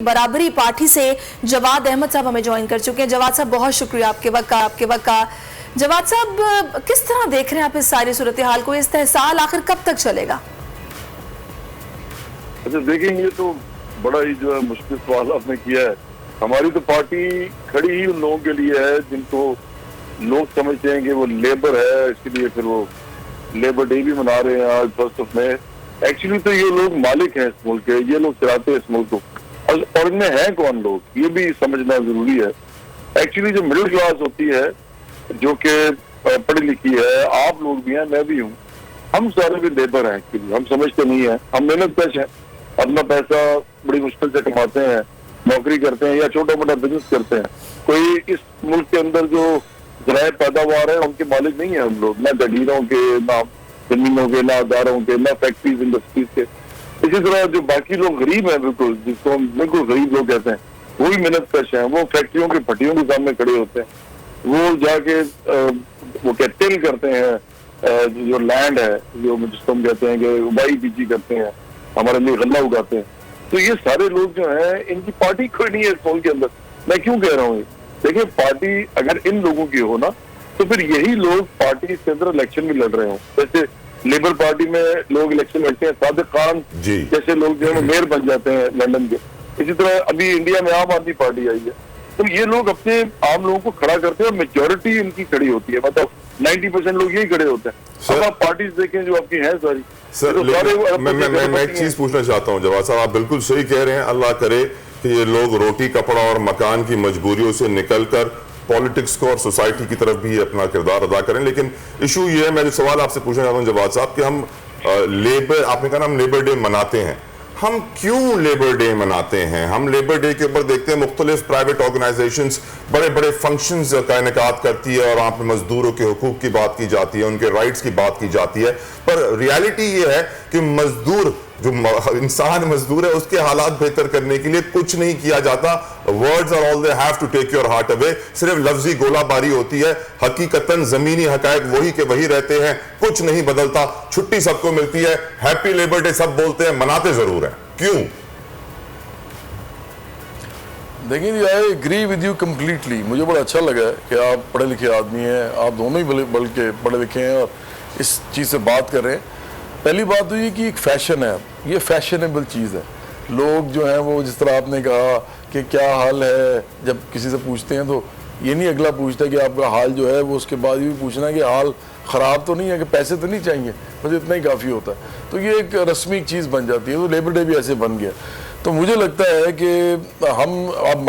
برابری پارٹی سے جواد احمد صاحب ہمیں جوائن کر چکے ہیں۔ جواد صاحب بہت شکریہ آپ کے وقت کا۔ جواد صاحب کس طرح دیکھ رہے ہیں آپ اس ساری صورتحال کو؟ استحصال آخر کب تک چلے گا؟ اچھا دیکھیں، یہ تو بڑا ہی جو ہے مشکل سوال آپ نے کیا ہے۔ ہماری تو پارٹی کھڑی ہی ان لوگوں کے لیے ہے جن کو لوگ سمجھتے ہیں کہ وہ لیبر ہے، اس کے لیے پھر وہ لیبر ڈے بھی منا رہے ہیں آج 1 مئی۔ ایکچولی تو یہ لوگ مالک ہیں اس ملک کے، یہ لوگ چلاتے ہیں اس ملک کو، اور ان میں ہیں کون لوگ یہ بھی سمجھنا ضروری ہے۔ ایکچولی جو مڈل کلاس ہوتی ہے، جو کہ پڑھی لکھی ہے، آپ لوگ بھی ہیں، میں بھی ہوں، ہم سارے بھی لیبر ہیں۔ ایکچولی ہم سمجھتے نہیں ہیں، ہم محنت پیش ہیں، اپنا پیسہ بڑی مشکل سے کماتے ہیں، نوکری کرتے ہیں یا چھوٹا موٹا بزنس کرتے ہیں۔ کوئی اس ملک کے اندر جو ذرائع پیداوار ہے ان کے مالک نہیں ہیں ہم لوگ، نہ گڈیروں کے، نہ زمینوں کے، نہ اداروں کے، نہ فیکٹریز انڈسٹریز کے۔ اسی طرح جو باقی لوگ غریب ہیں، بالکل جس کو ہم بالکل غریب لوگ کہتے ہیں، وہی محنت کش ہیں، وہ فیکٹریوں کی پھٹیوں کے سامنے کھڑے ہوتے ہیں، وہ جا کے وہ ٹل کرتے ہیں جو لینڈ ہے، جو جس کو ہم کہتے ہیں کہ اگائی بیجی کرتے ہیں، ہمارے لیے غلہ اگاتے ہیں۔ تو یہ سارے لوگ جو ہیں، ان کی پارٹی کوئی نہیں ہے اس ملک کے اندر۔ میں کیوں کہہ رہا ہوں یہ؟ دیکھیں، پارٹی اگر ان لوگوں کی ہو نا، تو پھر یہی لوگ پارٹی کے اندر الیکشن بھی لڑ رہے ہوں۔ جیسے لیبر پارٹی میں لوگ الیکشن لڑتے ہیں، صادق خان جیسے لوگ جو ہے میئر بن جاتے ہیں لندن کے۔ اسی طرح ابھی انڈیا میں عام آدمی پارٹی آئی ہے، تو یہ لوگ اپنے عام لوگوں کو کھڑا کرتے ہیں اور میجورٹی ان کی کھڑی ہوتی ہے، مطلب 90% لوگ یہی کھڑے ہوتے ہیں۔ اب آپ پارٹیز دیکھیں جو آپ کی ہیں ساری۔ سر میں ایک چیز پوچھنا چاہتا ہوں جواد صاحب، آپ بالکل صحیح کہہ رہے ہیں، اللہ کرے کہ یہ لوگ روٹی کپڑا اور مکان کی مجبوریوں سے نکل کر پولیٹکس کو اور سوسائٹی کی طرف بھی اپنا کردار ادا کریں۔ لیکن ایشو یہ ہے، میں جو سوال آپ سے پوچھنا چاہتا ہوں جواد صاحب، کہ ہم لیبر، آپ نے کہا نا ہم لیبر ڈے مناتے ہیں، ہم کیوں لیبر ڈے مناتے ہیں؟ ہم لیبر ڈے کے اوپر دیکھتے ہیں مختلف پرائیویٹ آرگنائزیشنز بڑے بڑے فنکشنز کا انعقاد کرتی ہے، اور وہاں پہ مزدوروں کے حقوق کی بات کی جاتی ہے، ان کے رائٹس کی بات کی جاتی ہے، پر ریالٹی یہ ہے کہ مزدور، جو انسان مزدور ہے، اس کے حالات بہتر کرنے کے لیے کچھ نہیں کیا جاتا۔ words are all they have to take your heart away، صرف لفظی گولہ باری ہوتی ہے، حقیقتاً زمینی حقائق وہی کے وہی رہتے ہیں، کچھ نہیں بدلتا۔ چھٹی سب کو ملتی ہے، ہیپی لیبر ڈے سب بولتے ہیں، مناتے ضرور ہیں، کیوں؟ دیکھیں جی، I agree with you completely۔ مجھے بڑا اچھا لگا کہ آپ پڑھے لکھے آدمی ہیں، آپ دونوں ہی بلکہ پڑھے لکھے ہیں اور اس چیز سے بات کر رہے ہیں۔ پہلی بات تو یہ کہ ایک فیشن ہے، یہ فیشنیبل چیز ہے۔ لوگ جو ہیں وہ جس طرح آپ نے کہا کہ کیا حال ہے، جب کسی سے پوچھتے ہیں تو یہ نہیں اگلا پوچھتا کہ آپ کا حال جو ہے، وہ اس کے بعد یہ بھی پوچھنا ہے کہ حال خراب تو نہیں ہے، کہ پیسے تو نہیں چاہیے، بس اتنا ہی کافی ہوتا ہے۔ تو یہ ایک رسمی چیز بن جاتی ہے، تو لیبر ڈے بھی ایسے بن گیا۔ تو مجھے لگتا ہے کہ ہم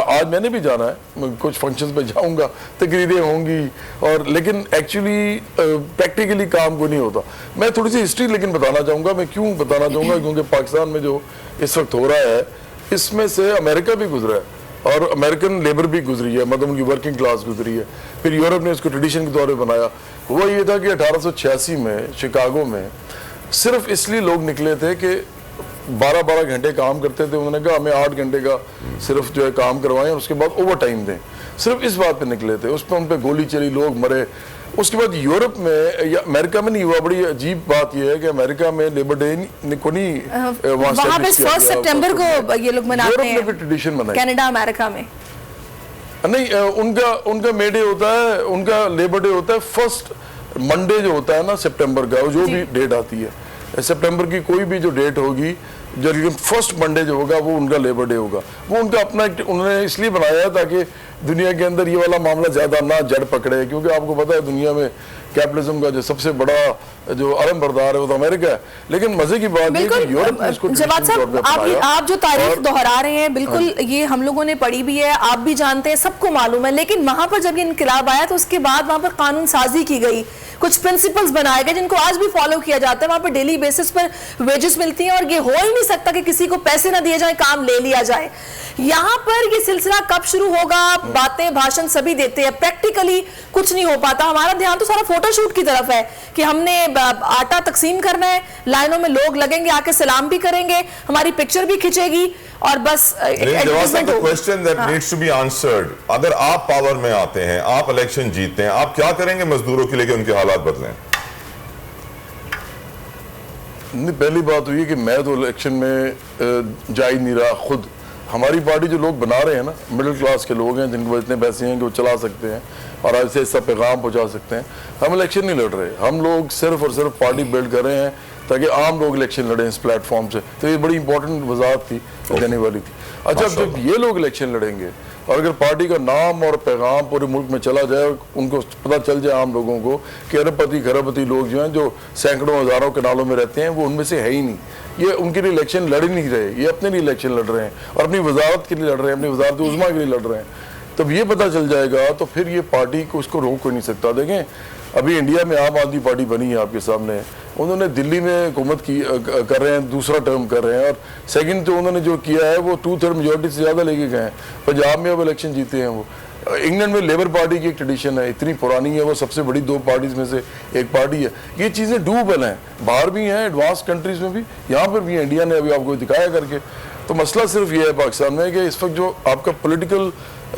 آج میں نے بھی جانا ہے، کچھ فنکشنز پہ جاؤں گا، تقریریں ہوں گی، اور لیکن ایکچولی پریکٹیکلی کام کو نہیں ہوتا۔ میں تھوڑی سی ہسٹری لیکن بتانا چاہوں گا۔ میں کیوں بتانا چاہوں گا؟ کیونکہ پاکستان میں جو اس وقت ہو رہا ہے، اس میں سے امریکہ بھی گزرا ہے، اور امریکن لیبر بھی گزری ہے، مطلب ان کی ورکنگ کلاس گزری ہے۔ پھر یورپ نے اس کو ٹریڈیشن کے طور پہ بنایا۔ وہ یہ تھا کہ 1886 میں شکاگو میں صرف اس لیے لوگ نکلے تھے کہ 12 گھنٹے کام کرتے تھے، انہوں نے کہا ہمیں 8 گھنٹے کا صرف جو ہے کام کروائیں، اور اس کے بعد اوور ٹائم دیں۔ صرف اس بات پہ نکلے تھے، اس پہ ان پہ گولی چلی، لوگ مرے۔ اس کے بعد یورپ میں یا امریکہ میں نہیں ہوا۔ بڑی عجیب بات یہ ہے کہ امریکہ میں لیبر ڈے کو نہیں، وہاں پہ 1 سپٹمبر کو یہ لوگ مناتے ہیں، یورپ میں بھی ٹریڈیشن بنائی، کینیڈا امریکہ میں نہیں۔ ان کا مے ڈے ہوتا ہے، ان کا لیبر ڈے ہوتا ہے 1 منڈے جو ہوتا ہے نا سپٹمبر کا، جو بھی ڈیٹ آتی ہے سپٹمبر کی، کوئی بھی جو ڈیٹ ہوگی، جو 1 منڈے جو ہوگا وہ ان کا لیبر ڈے ہوگا۔ وہ ان کا اپنا، انہوں نے اس لیے بنایا ہے تاکہ دنیا کے اندر یہ والا معاملہ زیادہ نہ جڑ پکڑے، کیونکہ آپ کو پتہ ہے دنیا میں کیپٹلزم کا جو سب سے بڑا جو علم بردار ہے وہ تو امریکہ ہے۔ لیکن مزے کی بات یہ کہ یورپ نے اس کو جواد صاحب، آپ جو تاریخ دہرا رہے ہیں، بالکل یہ ہم لوگوں نے پڑھی بھی ہے، آپ بھی جانتے ہیں، سب کو معلوم ہے، لیکن وہاں پر جب یہ انقلاب آیا تو اس کے بعد وہاں پر قانون سازی کی گئی، کچھ پرنسپلز بنائے گئے جن کو آج بھی فالو کیا جاتا ہے۔ وہاں پر ڈیلی بیسس پر ویجز ملتی ہیں، اور یہ ہو ہی نہیں سکتا کہ کسی کو پیسے نہ دیے جائیں، کام لے لیا جائے۔ یہاں پر یہ سلسلہ کب شروع ہوگا؟ باتیں بھاشن سبھی دیتے ہیں، پریکٹیکلی کچھ نہیں ہو پاتا۔ ہمارا دھیان تو سارا فوٹو شوٹ کی طرف ہے کہ ہم نے آٹا تقسیم کرنا ہے، لائنوں میں لوگ لگیں گے، آ کے سلام بھی کریں گے، ہماری پکچر بھی کھچے گی، اور بس question that needs to be answered, اگر آپ پاور میں آتے ہیں، آپ الیکشن جیتتے ہیں، آپ کیا کریں گے مزدوروں کے لیے کہ ان کے حالات بدلیں؟ پہلی بات تو یہ کہ میں تو الیکشن میں جا ہی نہیں رہا خود۔ ہماری پارٹی جو لوگ بنا رہے ہیں نا مڈل کلاس کے لوگ ہیں جن کو اتنے پیسے ہیں کہ وہ چلا سکتے ہیں اور ایسے ایسا پیغام پہنچا سکتے ہیں. ہم الیکشن نہیں لڑ رہے, ہم لوگ صرف اور صرف پارٹی بلڈ کر رہے ہیں تاکہ عام لوگ الیکشن لڑیں اس پلیٹ فارم سے. تو یہ بڑی امپورٹنٹ وضاحت تھی دینے والی تھی. اچھا جب یہ لوگ الیکشن لڑیں گے اور اگر پارٹی کا نام اور پیغام پورے ملک میں چلا جائے, ان کو پتہ چل جائے عام لوگوں کو کہ ارب پتی کھرب پتی لوگ جو ہیں جو سینکڑوں ہزاروں کنالوں میں رہتے ہیں وہ ان میں سے ہے ہی نہیں, یہ ان کے لیے الیکشن لڑ ہی نہیں رہے, یہ اپنے لیے الیکشن لڑ رہے ہیں اور اپنی وزارت کے لیے لڑ رہے ہیں, اپنی وزارت عظمیٰ کے لیے لڑ رہے ہیں. تب یہ پتہ چل جائے گا تو پھر یہ پارٹی کو اس کو روک کوئی نہیں سکتا. دیکھیں ابھی انڈیا میں عام آدمی پارٹی بنی ہے آپ کے سامنے, انہوں نے دلی میں حکومت کی کر رہے ہیں, دوسرا ٹرم کر رہے ہیں, اور سیکنڈ تو انہوں نے جو کیا ہے وہ 2/3 میجورٹی سے زیادہ لے کے گئے ہیں. پنجاب میں اب الیکشن جیتے ہیں وہ. انگلینڈ میں لیبر پارٹی کی ایک ٹریڈیشن ہے, اتنی پرانی ہے, وہ سب سے بڑی 2 پارٹیز میں سے ایک پارٹی ہے. یہ چیزیں ڈوبل ہیں, باہر بھی ہیں ایڈوانس کنٹریز میں بھی, یہاں پر بھی انڈیا نے ابھی آپ کو دکھایا کر کے. تو مسئلہ صرف یہ ہے پاکستان میں کہ اس وقت جو آپ کا پولیٹیکل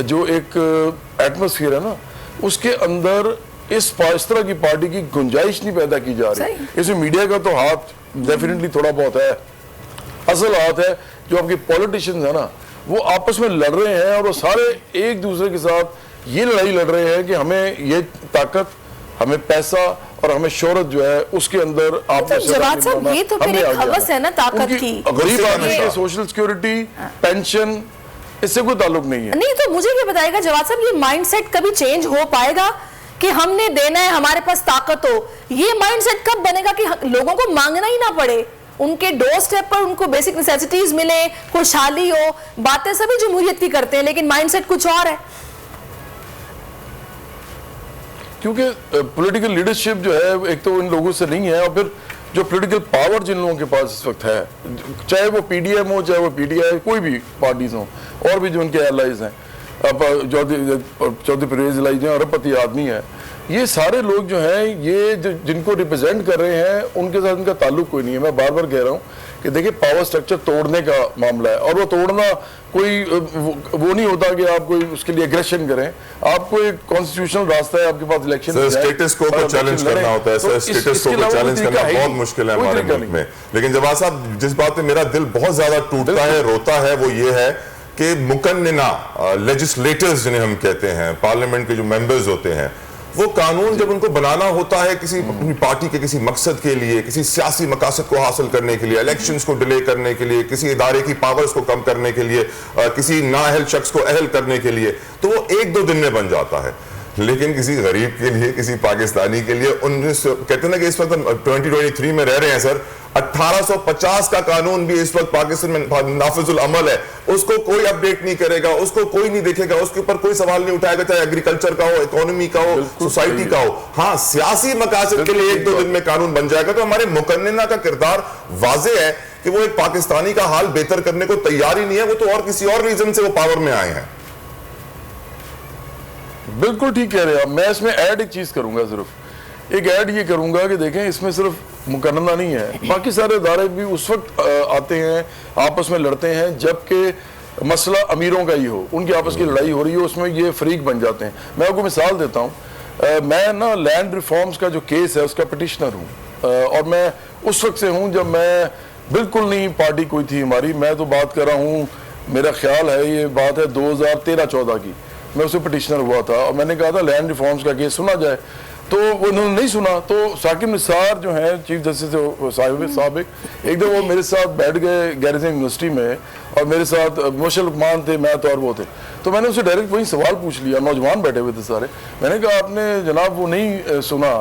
جو ایک ایٹماسفیئر ہے نا, اس کے اندر اس طرح کی پارٹی کی گنجائش نہیں پیدا کی جا رہی. اس میں میڈیا کا تو ہاتھ ڈیفینیٹلی تھوڑا بہت ہے, اصل ہاتھ ہے جو آپ کے پولیٹیشنز ہیں نا وہ آپس میں لڑ رہے ہیں, اور وہ سارے ایک دوسرے کے ساتھ یہ لڑائی لڑ رہے ہیں کہ ہمیں یہ طاقت, ہمیں پیسہ اور ہمیں شہرت جو ہے اس کے اندر آپ جواد صاحب یہ تو پھر ایک حوث ہے نا طاقت کی. غریب آدمی کے سوشل سیکیورٹی, پینشن, اس سے کوئی تعلق نہیں ہے. نہیں تو مجھے یہ بتائے گا جواد صاحب, یہ مائنڈ سیٹ کبھی چینج ہو پائے گا کہ ہم نے دینا ہے, ہمارے پاس طاقت ہو؟ یہ مائنڈ سیٹ کب بنے گا کہ لوگوں کو مانگنا ہی نہ پڑے, ان کے ڈور سٹیپ پر ان کو بیسک نیسیسٹیز ملے, خوشحالی ہو؟ باتیں سبھی جمہوریت کی کرتے ہیں لیکن مائنڈ سیٹ کچھ اور ہے. کیونکہ پولیٹیکل لیڈرشپ جو ہے ایک تو ان لوگوں سے نہیں ہے, اور پھر جو پولیٹیکل پاور جن لوگوں کے پاس اس وقت ہے, چاہے وہ پی ڈی ایم ہو, چاہے وہ پی ڈی آئی, کوئی بھی پارٹیز ہوں, اور بھی جو ان کے ایلائز ہیں, چودھری پرویز الہی جو ہیں ارب پتی آدمی ہے, یہ سارے لوگ جو ہیں یہ جن کو ریپرزینٹ کر رہے ہیں ان کے ساتھ ان کا تعلق کوئی نہیں ہے. میں بار بار کہہ رہا ہوں کہ دیکھیں پاور سٹرکچر توڑنے کا معاملہ ہے, اور وہ توڑنا کوئی وہ نہیں ہوتا کہ آپ کوئی اس کے لیے اگریشن کریں. آپ کو ایک کانسٹیٹیوشنل راستہ ہے, آپ کے پاس الیکشن سر اسٹیٹس کو چیلنج کرنا ہوتا ہے, سر اسٹیٹس کو چیلنج کرنا بہت مشکل ہے ہمارے ملک میں. لیکن جواد صاحب جس بات پہ میرا دل بہت زیادہ ٹوٹتا ہے, روتا ہے, وہ یہ ہے کہ مقننہ لیجسلیٹرز جنہیں ہم کہتے ہیں, پارلیمنٹ کے جو ممبرز ہوتے ہیں, وہ قانون جب ان کو بنانا ہوتا ہے کسی اپنی پارٹی کے کسی مقصد کے لیے, کسی سیاسی مقاصد کو حاصل کرنے کے لیے, الیکشنز کو ڈیلے کرنے کے لیے, کسی ادارے کی پاورز کو کم کرنے کے لیے, کسی نااہل شخص کو اہل کرنے کے لیے, تو وہ 1-2 دن میں بن جاتا ہے. لیکن کسی غریب کے لیے, کسی پاکستانی کے لیے, کہتے ہیں نا کہ اس وقت ہم 2023 میں رہ رہے ہیں سر, 1850 کا قانون بھی اس وقت پاکستان میں نافذ العمل ہے, اس کو کوئی اپڈیٹ نہیں کرے گا, اس کو کوئی نہیں دیکھے گا, اس کے اوپر کوئی سوال نہیں اٹھائے گا, چاہے ایگریکلچر کا ہو, اکانومی کا ہو, سوسائٹی کا ہو. ہاں سیاسی مقاصد کے لیے 1-2 دن میں قانون بن جائے گا. تو ہمارے مقننہ کا کردار واضح ہے کہ وہ ایک پاکستانی کا حال بہتر کرنے کو تیار ہی نہیں ہے, وہ تو اور کسی اور ریزن سے وہ پاور میں آئے ہیں. بالکل ٹھیک کہہ رہے ہیں آپ. میں اس میں ایڈ ایک چیز کروں گا, صرف ایک ایڈ یہ کروں گا کہ دیکھیں اس میں صرف مقننہ نہیں ہے, باقی سارے ادارے بھی اس وقت آتے ہیں, آپس میں لڑتے ہیں جبکہ مسئلہ امیروں کا ہی ہو, ان کی آپس کی لڑائی ہو رہی ہو, اس میں یہ فریق بن جاتے ہیں. میں آپ کو مثال دیتا ہوں, میں نا لینڈ ریفارمز کا جو کیس ہے اس کا پٹیشنر ہوں, اور میں اس وقت سے ہوں جب میں بالکل نہیں پارٹی کوئی تھی ہماری. میں تو بات کر رہا ہوں, میرا خیال ہے یہ بات ہے 2013-14 کی, میں اسے پٹیشنر ہوا تھا, اور میں نے کہا تھا لینڈ ریفارمز کا کیس سنا جائے, تو وہ انہوں نے نہیں سنا. تو ثاقب نثار جو ہیں چیف جسٹس صاحب, ایک دفعہ وہ میرے ساتھ بیٹھ گئے گیریزن یونیورسٹی میں, اور میرے ساتھ موشل لقمان تھے, میں تو اور وہ تھے. تو میں نے اسے ڈائریکٹ وہی سوال پوچھ لیا, نوجوان بیٹھے ہوئے تھے سارے. میں نے کہا آپ نے جناب وہ نہیں سنا,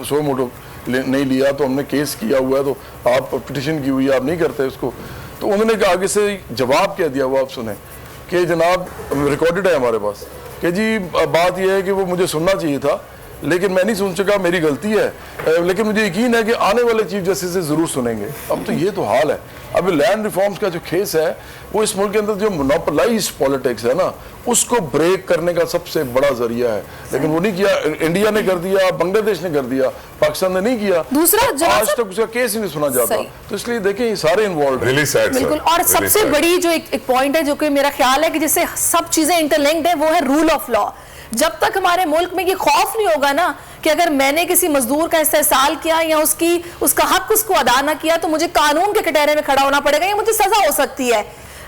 سو موٹو نہیں لیا, تو ہم نے کیس کیا ہوا ہے, تو آپ پٹیشن کی ہوئی ہے, آپ نہیں کرتے اس کو. تو انہوں نے آگے سے جواب کیا دیا, وہ آپ سنیں کہ جناب ریکارڈڈ ہے ہمارے پاس, کہ جی بات یہ ہے کہ وہ مجھے سننا چاہیے تھا لیکن میں نہیں سن سکا, میری غلطی ہے, لیکن مجھے یقین ہے کہ آنے والے چیف جسٹس سے ضرور سنیں گے. اب تو یہ تو حال ہے. اب لینڈ ریفارمز کا جو کیس ہے وہ اس ملک کے اندر جو مونوپلائز پالیٹکس ہے نا, اس کو بریک کرنے کا سب سے بڑا ذریعہ ہے, لیکن وہ نہیں کیا. انڈیا نے کر دیا, بنگلہ دیش نے کر دیا, پاکستان نے نہیں کیا. دوسرا آج تک اس کا کیس ہی نہیں سنا جاتا. تو اس لیے دیکھیں یہ سارے انوالوڈ ہیں. بالکل. اور سب سے بڑی جو ایک پوائنٹ ہے جو کہ میرا خیال ہے کہ جس سے سب چیزیں انٹرلنکڈ ہیں, وہ ہے رول آف لا. جب تک ہمارے ملک میں یہ خوف نہیں ہوگا نا کہ اگر میں نے کسی مزدور کا استحصال کیا یا اس کا حق اس کو ادا نہ کیا تو مجھے قانون کے کٹہرے میں کھڑا ہونا پڑے گا یا مجھے سزا ہو سکتی ہے.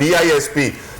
BISP,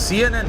CNN,